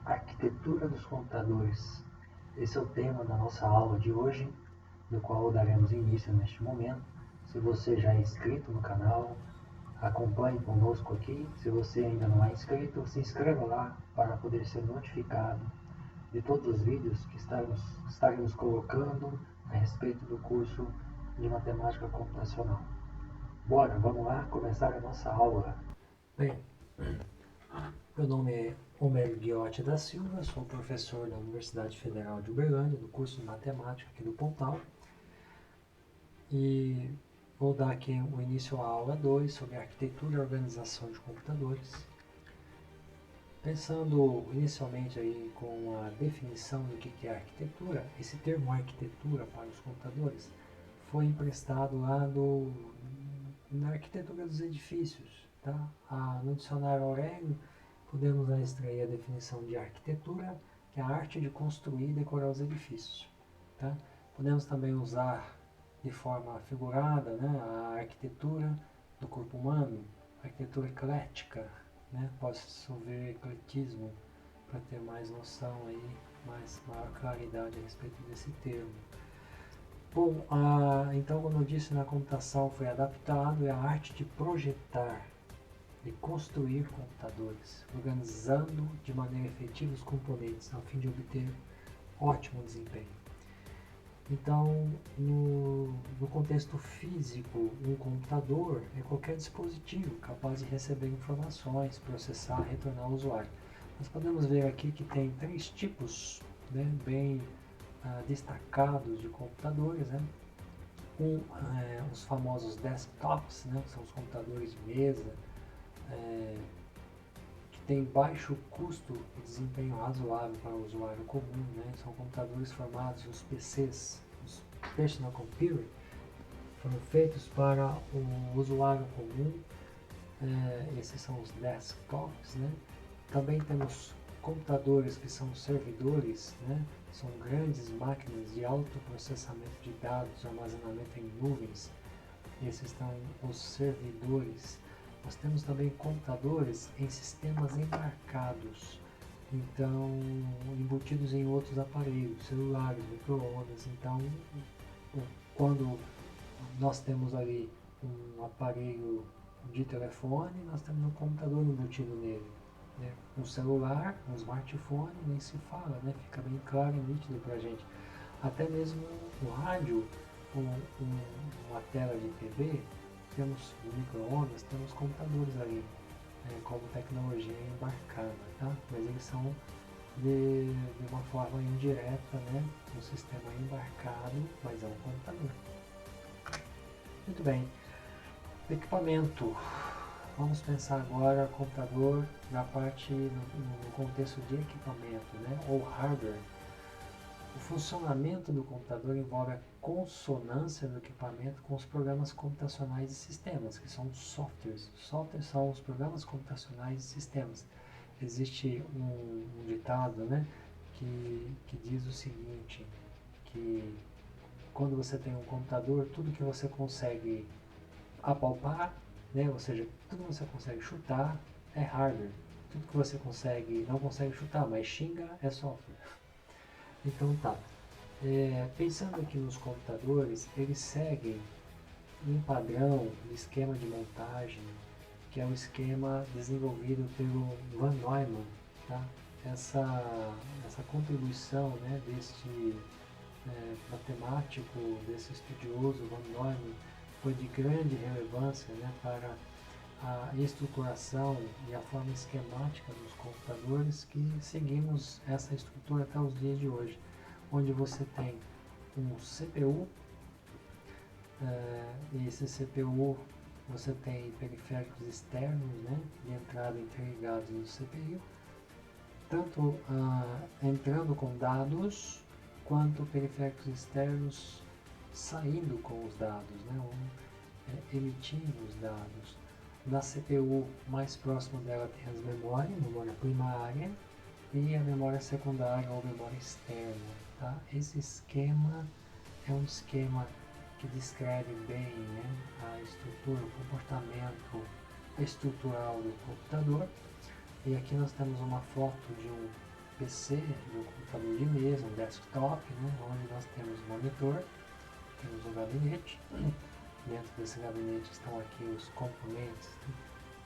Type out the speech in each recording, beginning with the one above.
Arquitetura dos computadores. Esse é o tema da nossa aula de hoje, do qual daremos início neste momento. Se você já é inscrito no canal, acompanhe conosco aqui. Se você ainda não é inscrito, se inscreva lá para poder ser notificado de todos os vídeos que estaremos colocando a respeito do curso de Matemática Computacional. Bora, vamos lá começar a nossa aula. Bem, meu nome é Homero Ghiotti da Silva, sou professor da Universidade Federal de Uberlândia, do curso de Matemática aqui do Pontal. E vou dar aqui o início à aula 2 sobre arquitetura e organização de computadores. Pensando inicialmente aí com a definição do que é arquitetura, esse termo arquitetura para os computadores foi emprestado lá na arquitetura dos edifícios. Tá? No dicionário Aurélio, podemos extrair a definição de arquitetura, que é a arte de construir e decorar os edifícios. Tá? Podemos também usar de forma figurada, né, a arquitetura do corpo humano, a arquitetura eclética, né, posso ver ecletismo para ter mais noção aí, maior claridade a respeito desse termo. Bom, então como eu disse, na computação foi adaptado, é a arte de projetar, de construir computadores, organizando de maneira efetiva os componentes a fim de obter ótimo desempenho. Então, no contexto físico, um computador é qualquer dispositivo capaz de receber informações, processar, retornar ao usuário. Nós podemos ver aqui que tem 3 tipos, né, bem destacados de computadores, né? Os famosos desktops, né, que são os computadores de mesa, que tem baixo custo e desempenho razoável para o usuário comum, né? São computadores formados, os PCs, os Personal Computer, foram feitos para o usuário comum. Esses são os desktops, né? Também temos computadores que são servidores, né? São grandes máquinas de alto processamento de dados, armazenamento em nuvens. Esses são os servidores. Nós temos também computadores em sistemas embarcados, então embutidos em outros aparelhos, celulares, micro-ondas. Então, quando nós temos ali um aparelho de telefone, nós temos um computador embutido nele. Né? Um celular, um smartphone, nem se fala, né? Fica bem claro e nítido para a gente. Até mesmo um rádio, uma tela de TV, temos micro-ondas, temos computadores ali, como tecnologia embarcada, tá? Mas eles são de uma forma indireta, né? Um sistema embarcado, mas é um computador. Muito bem. Equipamento. Vamos pensar agora computador na parte, no contexto de equipamento, né? Ou hardware. O funcionamento do computador envolve a consonância do equipamento com os programas computacionais e sistemas, que são softwares. Softwares são os programas computacionais e sistemas. Existe um ditado, né, que diz o seguinte, que quando você tem um computador, tudo que você consegue apalpar, né, ou seja, tudo que você consegue chutar é hardware. Tudo que você não consegue chutar, mas xinga é software. Então tá, pensando aqui nos computadores, eles seguem um padrão de esquema de montagem, que é o esquema desenvolvido pelo Von Neumann. Tá? Essa contribuição, né, deste matemático, desse estudioso Von Neumann, foi de grande relevância, né, para a estruturação e a forma esquemática dos computadores, que seguimos essa estrutura até os dias de hoje, onde você tem um CPU, e esse CPU você tem periféricos externos, né, de entrada interligados no CPU, tanto entrando com dados, quanto periféricos externos saindo com os dados, né, emitindo os dados. Na CPU, mais próximo dela tem as memórias, memória primária, e a memória secundária ou memória externa. Tá? Esse esquema é um esquema que descreve bem, né, a estrutura, o comportamento estrutural do computador. E aqui nós temos uma foto de um PC, do computador de mesa, um desktop, né, onde nós temos um monitor, temos um gabinete. Dentro desse gabinete estão aqui os componentes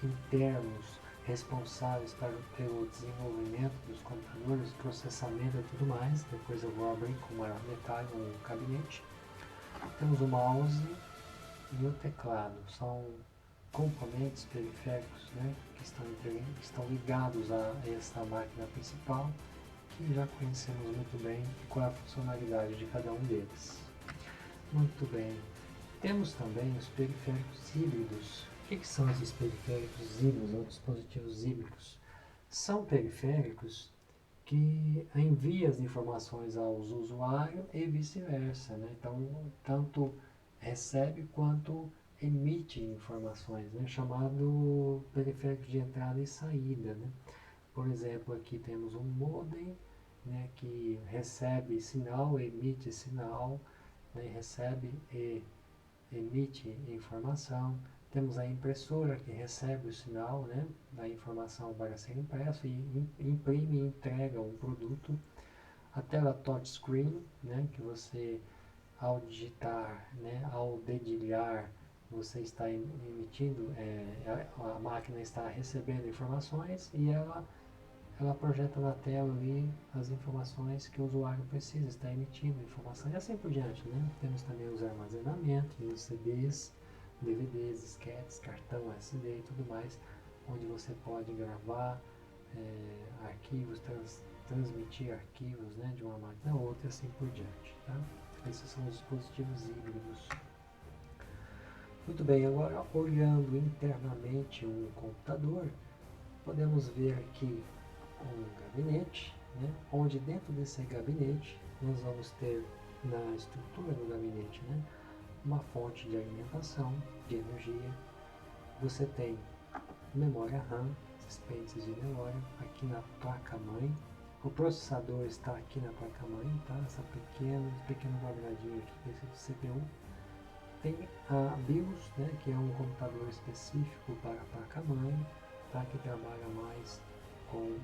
internos responsáveis pelo desenvolvimento dos computadores, processamento e tudo mais. Depois eu vou abrir com maior detalhe o gabinete. Temos o mouse e o teclado. São componentes periféricos, né, que estão ligados a essa máquina principal, que já conhecemos muito bem qual é a funcionalidade de cada um deles. Muito bem. Temos também os periféricos híbridos. O que são esses periféricos híbridos ou dispositivos híbridos? São periféricos que enviam as informações aos usuários e vice-versa, né? Então, tanto recebe quanto emite informações, né? Chamado periférico de entrada e saída, né? Por exemplo, aqui temos um modem, né, que recebe sinal, emite sinal, né, recebe e emite informação. Temos a impressora que recebe o sinal, né, da informação para ser impresso e imprime e entrega um produto. A tela touchscreen, né, que você ao digitar, né, ao dedilhar, você está emitindo, a máquina está recebendo informações e ela projeta na tela ali as informações que o usuário precisa, está emitindo informação e assim por diante, né? Temos também os armazenamentos, os CDs, DVDs, disquetes, cartão SD e tudo mais, onde você pode gravar arquivos, transmitir arquivos, né, de uma máquina a outra e assim por diante, tá? Esses são os dispositivos híbridos. Muito bem, agora olhando internamente um computador, podemos ver aqui um gabinete, né, onde dentro desse gabinete nós vamos ter na estrutura do gabinete, né, uma fonte de alimentação, de energia. Você tem memória RAM, esses pentes de memória, aqui na placa-mãe. O processador está aqui na placa-mãe, tá? Essa pequeno quadradinho aqui, esse CPU. Tem a BIOS, né, que é um computador específico para a placa-mãe, tá? Que trabalha mais com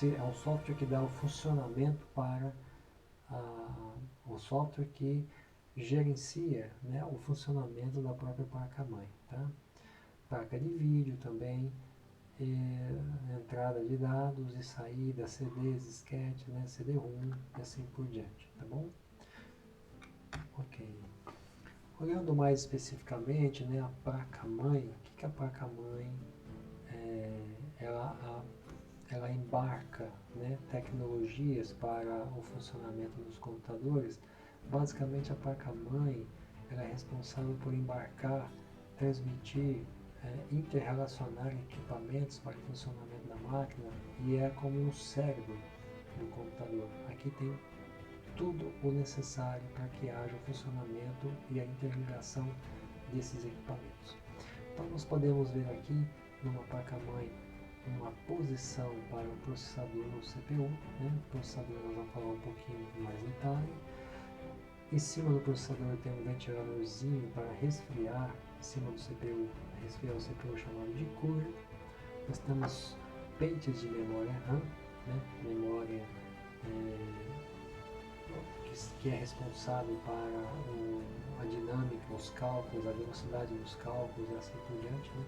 é um software que dá o funcionamento para o software que gerencia, né, o funcionamento da própria placa-mãe, tá? Placa de vídeo também, entrada de dados e saída, CDs, disquete, né, CD-ROM e assim por diante, tá bom? Ok. Olhando mais especificamente, né, a placa-mãe, o que a placa-mãe ela embarca, né, tecnologias para o funcionamento dos computadores. Basicamente, a placa-mãe ela é responsável por embarcar, transmitir, interrelacionar equipamentos para o funcionamento da máquina e é como um cérebro do computador. Aqui tem tudo o necessário para que haja o funcionamento e a interligação desses equipamentos. Então, nós podemos ver aqui numa placa-mãe uma posição para o processador ou CPU, né? O processador nós vamos falar um pouquinho mais em detalhe. Em cima do processador tem um ventiladorzinho para resfriar, em cima do CPU, resfriar o CPU chamado de cooler. Nós temos pentes de memória RAM, né? Memória que é responsável para a dinâmica, os cálculos, a velocidade dos cálculos e assim por diante, né?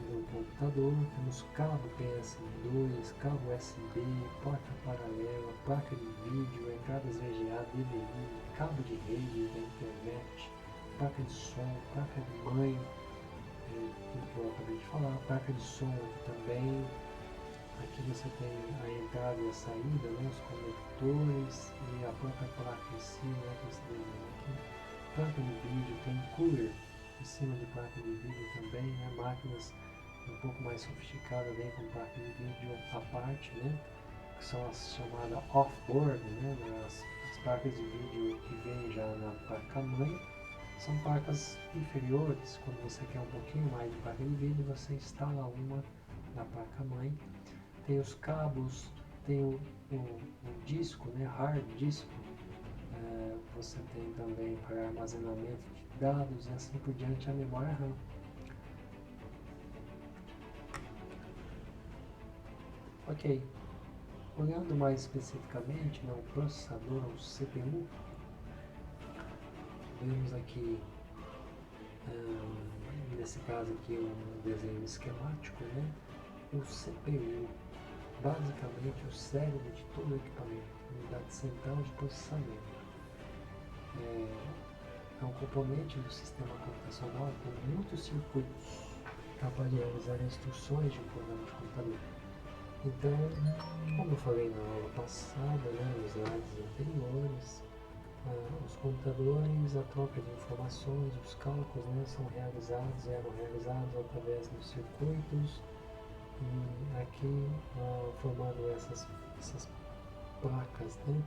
No computador, temos cabo PS2, cabo USB, placa paralela, placa de vídeo, entradas VGA, DVI, cabo de rede da internet, placa de som, placa de mãe, tudo que eu acabei de falar, placa de som aqui também. Aqui você tem a entrada e a saída, né, os conectores e a própria placa em si, né, que você desenha aqui. Placa de vídeo, tem cooler em cima de placa de vídeo também, né? Máquinas um pouco mais sofisticadas vêm com placa de vídeo à parte, né? Que são as chamadas off-board, né? As placas de vídeo que vêm já na placa-mãe são placas inferiores. Quando você quer um pouquinho mais de placa de vídeo, você instala uma na placa-mãe. Tem os cabos, tem o disco, né? Hard disco. Você tem também para armazenamento de dados e assim por diante a memória RAM. Ok, olhando mais especificamente no processador, o CPU, vemos aqui, nesse caso aqui, um desenho esquemático, né? O CPU, basicamente o cérebro de todo o equipamento, unidade central de processamento. É um componente do sistema computacional com muitos circuitos capaz de realizar instruções de um programa de computador. Então, como eu falei na aula passada, né, nos slides anteriores, os computadores, a troca de informações, os cálculos, né, eram realizados através dos circuitos e aqui formando essas placas, né,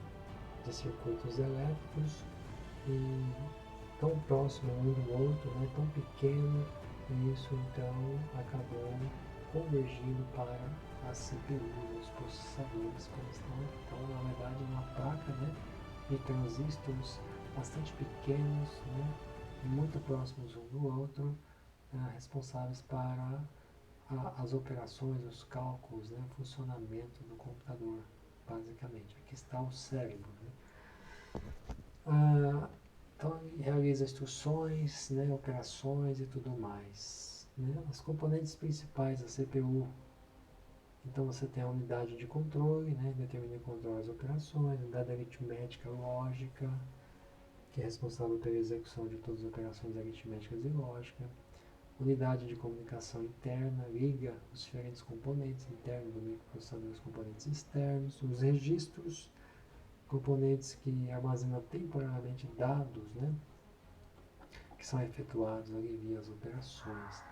de circuitos elétricos e tão próximo um do outro, né, tão pequeno, e isso então acabou convergindo para a CPU, os processadores como estão aqui. Então, na verdade, uma placa, né, de transistores bastante pequenos, né, muito próximos um do outro, responsáveis para as operações, os cálculos, né, o funcionamento do computador, basicamente. Aqui está o cérebro. Né? Então, ele realiza instruções, né, operações e tudo mais. Né? As componentes principais da CPU. Então, você tem a unidade de controle, né, determina e controla as operações, a unidade aritmética lógica, que é responsável pela execução de todas as operações aritméticas e lógica. Unidade de comunicação interna, liga os diferentes componentes internos do microprocessador e os componentes externos. Os registros, componentes que armazenam temporariamente dados, né, que são efetuados ali via as operações.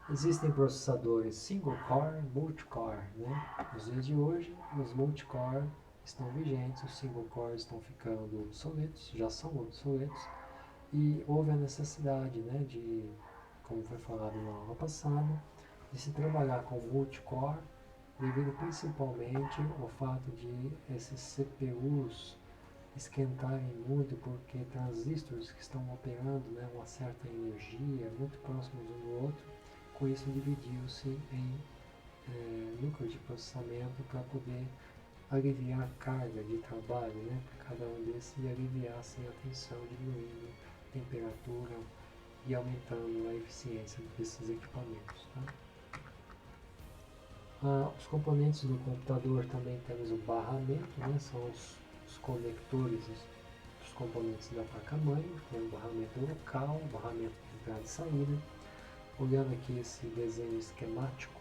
Existem processadores single core, multi-core, né? Nos dias de hoje, os multi-core estão vigentes, os single core estão ficando obsoletos, já são obsoletos, e houve a necessidade, né, de, como foi falado na aula passada, de se trabalhar com multi-core, devido principalmente ao fato de esses CPUs esquentarem muito porque transistores que estão operando, né, uma certa energia muito próximos um do outro, com isso dividiu-se em núcleos de processamento para poder aliviar a carga de trabalho, né, para cada um desses e aliviar assim, a tensão, diminuindo a temperatura e aumentando a eficiência desses equipamentos. Tá? Os componentes do computador também temos o barramento, né, são os conectores dos componentes da placa-mãe, tem o barramento local, o barramento de entrada e saída. Olhando aqui esse desenho esquemático,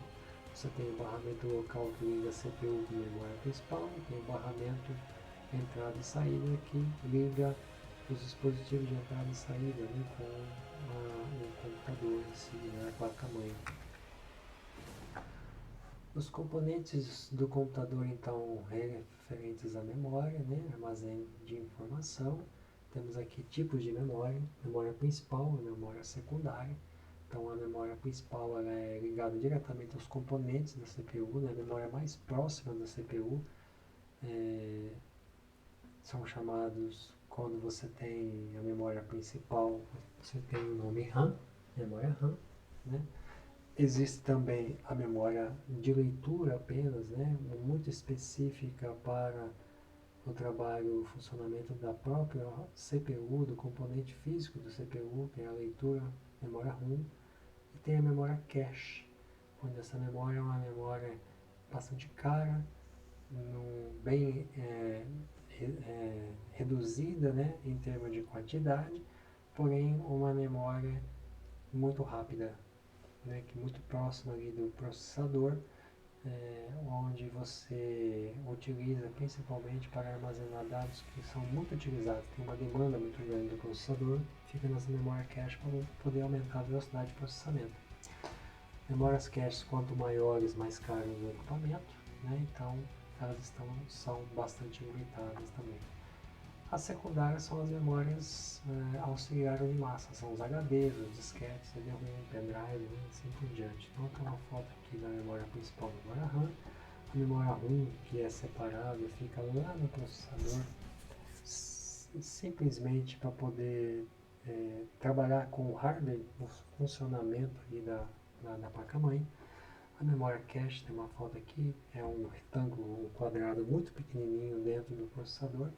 você tem o barramento local que liga a CPU com a memória principal, tem o barramento entrada e saída que liga os dispositivos de entrada e saída, né, com o computador em si, né, a placa-mãe. Os componentes do computador, então, referentes à memória, né, armazém de informação. Temos aqui tipos de memória principal e memória secundária. Então, a memória principal ela é ligada diretamente aos componentes da CPU, né, a memória mais próxima da CPU. São chamados, quando você tem a memória principal, você tem o nome RAM, memória RAM, né? Existe também a memória de leitura apenas, né, muito específica para o trabalho, o funcionamento da própria CPU, do componente físico do CPU, que é a leitura, memória ROM, e tem a memória cache, onde essa memória é uma memória bastante cara, bem reduzida, né, em termos de quantidade, porém uma memória muito rápida, né, que é muito próximo ali do processador, onde você utiliza principalmente para armazenar dados que são muito utilizados, tem uma demanda muito grande do processador, fica nessa memória cache para poder aumentar a velocidade de processamento. Memórias caches, quanto maiores, mais caras o equipamento, né, então elas são bastante limitadas também. As secundárias são as memórias auxiliares de massa, são os HDs, os disquetes, CD-ROM, pendrive e assim por diante. Então, tem uma foto aqui da memória principal da memória RAM. A memória ROM, que é separável, fica lá no processador, simplesmente para poder trabalhar com o hardware, o funcionamento aí da placa-mãe. A memória cache, tem uma foto aqui, é um retângulo, um quadrado muito pequenininho dentro do processador.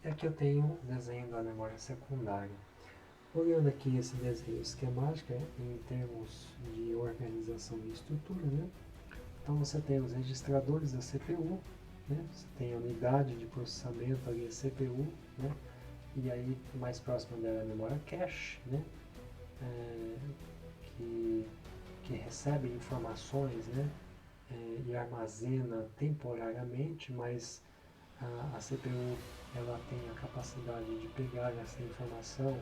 E aqui eu tenho o desenho da memória secundária. Olhando aqui esse desenho esquemático em termos de organização e estrutura, né? Então você tem os registradores da CPU, né? Você tem a unidade de processamento ali, a CPU, né? E aí mais próximo dela é a memória cache, né? Que recebe informações, né? E armazena temporariamente, mas a CPU ela tem a capacidade de pegar essa informação,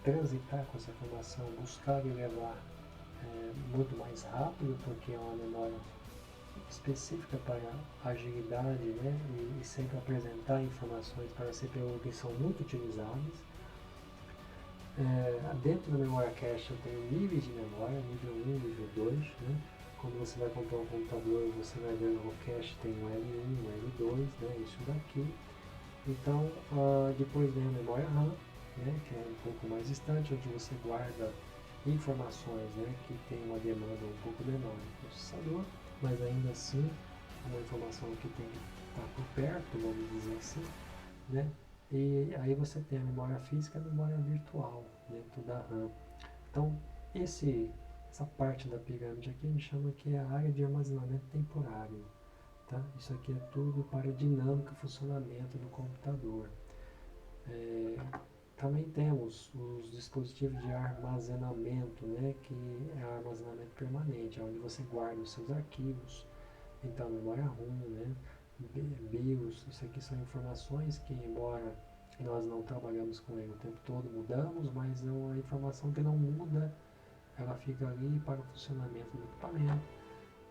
transitar com essa informação, buscar e levar muito mais rápido, porque é uma memória específica para agilidade, né? E sempre apresentar informações para a CPU que são muito utilizadas. Dentro da memória cache eu tenho níveis de memória, nível 1, nível 2, né? Quando você vai comprar um computador, você vai ver no cache tem um L1, um L2, né? Isso daqui. Então, depois vem a memória RAM, né? Que é um pouco mais distante, onde você guarda informações, né? Que tem uma demanda um pouco menor no processador, mas ainda assim é uma informação que tem que estar por perto, vamos dizer assim, né? E aí você tem a memória física e a memória virtual dentro da RAM. Então, essa parte da pirâmide aqui a gente chama que é a área de armazenamento temporário. Tá? Isso aqui é tudo para dinâmica e funcionamento do computador. Também temos os dispositivos de armazenamento, né, que é armazenamento permanente, onde você guarda os seus arquivos. Então, memória ROM, né, BIOS, isso aqui são informações que, embora nós não trabalhamos com ele o tempo todo, mudamos, mas é uma informação que não muda, ela fica ali para o funcionamento do equipamento.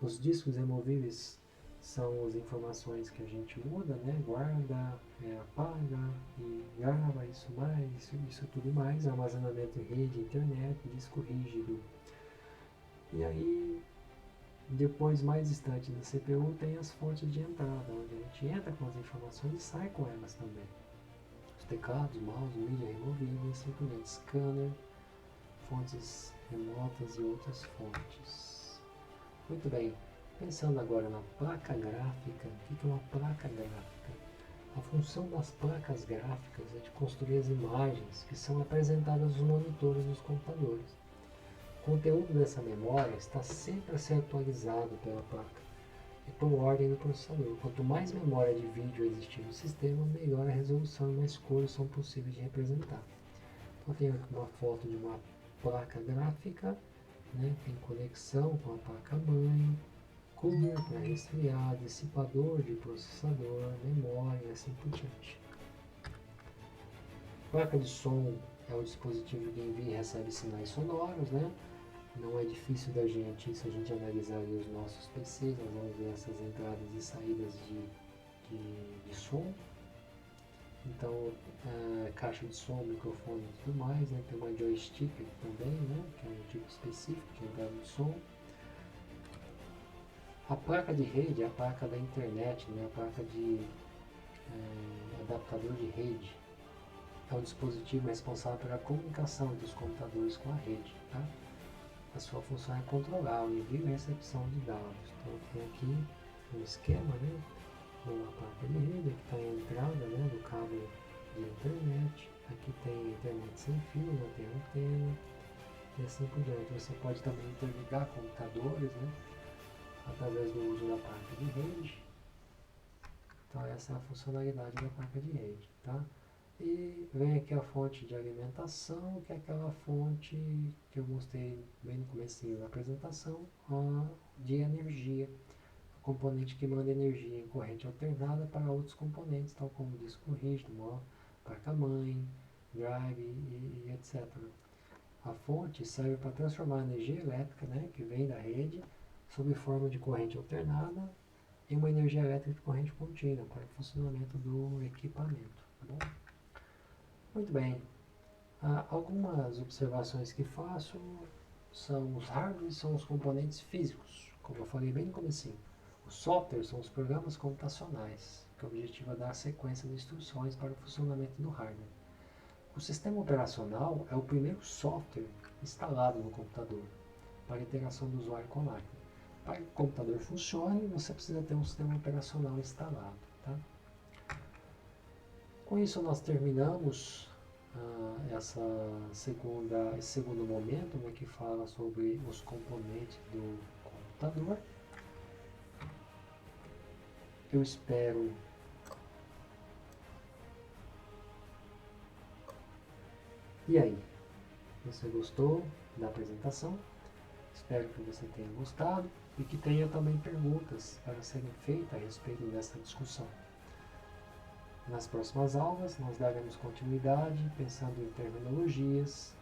Os discos removíveis são as informações que a gente muda, né? Guarda, apaga e grava isso mais, isso tudo mais, armazenamento em rede, internet, disco rígido. E aí, depois mais distante da CPU tem as fontes de entrada, onde a gente entra com as informações e sai com elas também. Os teclados, mouse, mídia removíveis, simplesmente scanner, fontes remotas e outras fontes. Muito bem. Pensando agora na placa gráfica, o que é uma placa gráfica? A função das placas gráficas é de construir as imagens que são apresentadas nos monitores dos computadores. O conteúdo dessa memória está sempre a ser atualizado pela placa e por ordem do processador. Quanto mais memória de vídeo existir no sistema, melhor a resolução e mais cores são possíveis de representar. Então, eu tenho aqui uma foto de uma placa gráfica, né? Tem conexão com a placa-mãe, cooler para resfriar, dissipador de processador, memória e assim por diante. Placa de som é o dispositivo que envia e recebe sinais sonoros, né? Não é difícil da gente, se a gente analisar ali os nossos PCs, nós vamos ver essas entradas e saídas de som. Então, caixa de som, microfone e tudo mais, né? Tem uma joystick também, né? Que é um tipo específico de entrada de som. A placa de rede é a placa da internet, né? A placa de adaptador de rede. É um dispositivo responsável pela comunicação entre os computadores com a rede. Tá? A sua função é controlar o envio e recepção de dados. Então tem aqui um esquema, né? Uma placa de rede, aqui está a entrada, né? Do cabo de internet. Aqui tem internet sem fio, né? Tem antena e assim por diante. Você pode também interligar computadores, né? Através do uso da placa de rede. Então essa é a funcionalidade da placa de rede, tá? E vem aqui a fonte de alimentação, que é aquela fonte que eu mostrei bem no comecinho da apresentação, de energia. O componente que manda energia em corrente alternada para outros componentes, tal como disco rígido, placa-mãe, drive e etc. A fonte serve para transformar a energia elétrica, né, que vem da rede, sob forma de corrente alternada, em uma energia elétrica de corrente contínua para o funcionamento do equipamento. Tá bom? Muito bem. Algumas observações que faço são os hardwares, são os componentes físicos, como eu falei bem no comecinho. Os softwares são os programas computacionais, que o objetivo é dar sequência de instruções para o funcionamento do hardware. O sistema operacional é o primeiro software instalado no computador para a interação do usuário com a máquina. Para que o computador funcione, você precisa ter um sistema operacional instalado. Tá? Com isso, nós terminamos esse segundo momento, né, que fala sobre os componentes do computador. Eu espero E aí, você gostou da apresentação? Espero que você tenha gostado e que tenha também perguntas para serem feitas a respeito dessa discussão. Nas próximas aulas, nós daremos continuidade pensando em terminologias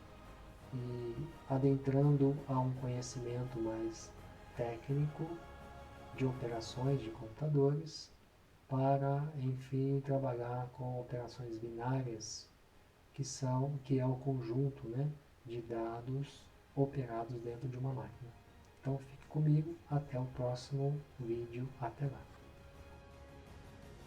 e adentrando a um conhecimento mais técnico de operações de computadores para, enfim, trabalhar com operações binárias, que é o conjunto, né, de dados operados dentro de uma máquina. Então fique comigo, até o próximo vídeo, até lá.